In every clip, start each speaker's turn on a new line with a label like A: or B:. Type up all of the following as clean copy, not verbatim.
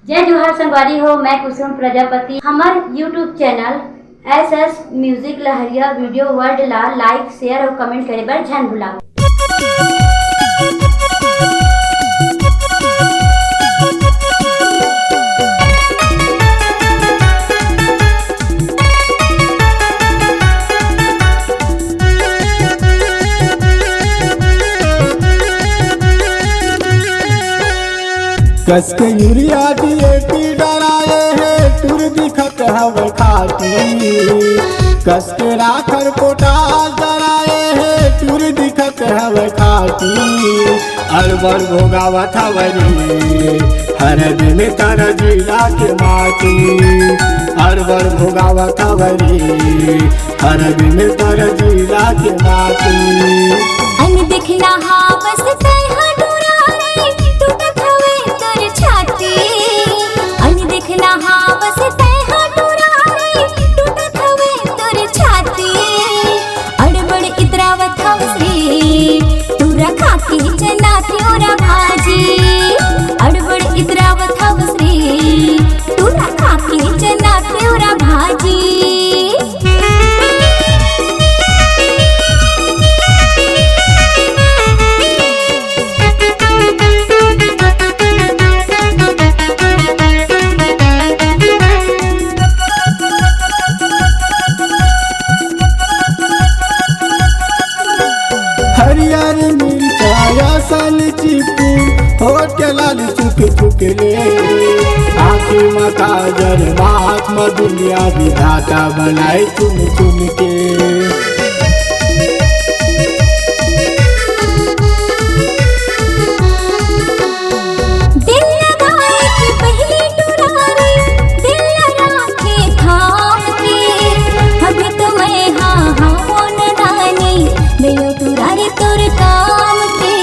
A: जय जोहार संगवारी हो। मैं कुसुम प्रजापति। हमार यूट्यूब चैनल SS म्यूजिक लहरिया वीडियो वर्ल्ड ला लाइक शेयर और कमेंट करे बर झन भुलाओ।
B: कस के यूरिया DAP डराए है तुर दिखत हवे खाटी। कस के राखर पोटास डराए है तुर दिखत हवे खाटी। अरबर भोगावत हवरी हर दिन तर जिला के माटी। अरबर भोगावत हवरी हर दिन तर जिला के माटी।
C: अन दिखना हावस तैहा डोराए टूटत हवे तोर छाती। अन दिखना हावस तैहा डोराए टूटत हवे तोर छाती। अड़बड़ इतरावत हवसरी तूरा खाकी चना त्योरा भाजी। अड़बड़ इतरावत हवसरी तूरा खाकी चना त्योरा भाजी।
B: हरियर मिर्चाया सल चिपू होट लाल चुक चुक ले। आँखी मका जर बात म दुनिया विधाता बनाए चुन चुन के।
C: दिल लगाए कि पहली टुरारी दिल राखे थाम के। अभी तो मैं हाँ मोन दानी दिलो टुरारी तोर काम के।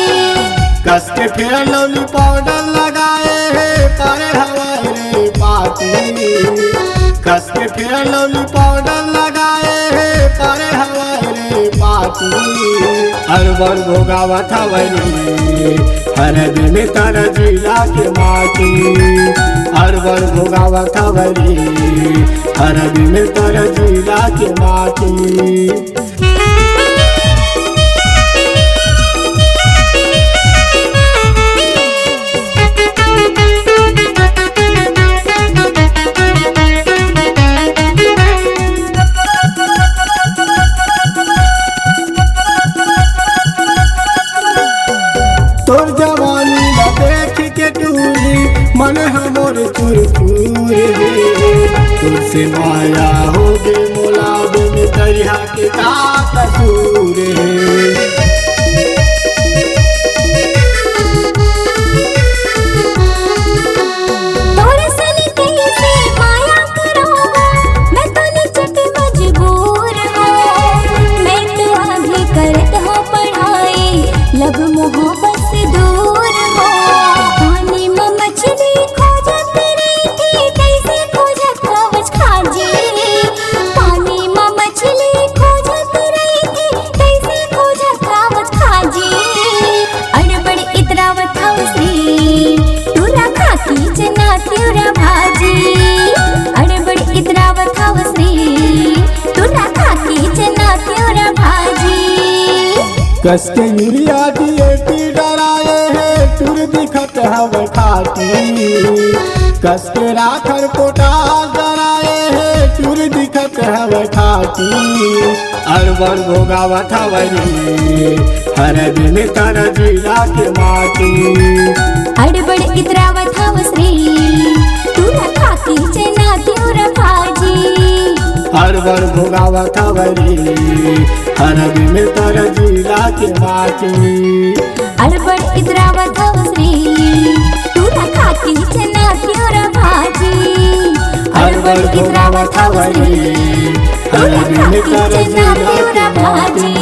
B: कस के फिर लवली पाउडर लगाए है पर हवाए रे पाती। कस के फिर लवली पाउडर लगाए है पर हवाए रे पाती। अरबर भोगावत हवरी हर दिन तर जिला के माटी। अरबर भोगावत हवरी हर दिन तर जिला के माटी। तोर जवानी ला देख के टूरी मन हमोर चूर चूर रे। तुझसे माया हो गे मोलाब में दरिया के का कसूर है।
C: तोर सन कैसे माया करोगा मैं तो निचट मजबूर हूँ। मैं तो आगे करत हो पढ़ाई लब मोहब्बत से दूर हो। पानी में मछली खोजत रही थी कैसे खोजत कवच खाजी। पानी में मछली खोजत रही थी कैसे खोजत कवच खाजी। अड़बड़ इतरावत हवसरी तूरा खाकी चना त्योरा भाजी। अड़बड़ इतरावत हवसरी तूरा खाकी चना त्योरा भाजी।
B: कस के यूरिया DAP डराए है तुर दिखत हवे खाटी। कस के राखर पोटास डराए है तुर दिखत हवे खाटी। अरबर भोगावत हवरी हर दिन तर जिला के माटी।
C: अड़बड़ इतरावत हवसरी तूरा खाकी चना त्योरा भाजी।
B: अरबर भोगावत हवरी हर दिन तर जिला के माटी।
C: अड़बड़ इतरावत हवसरी तूरा खाकी चना त्योरा भाजी। अड़बड़ इतरावत हवसरी तूरा खाकी चना त्योरा भाजी।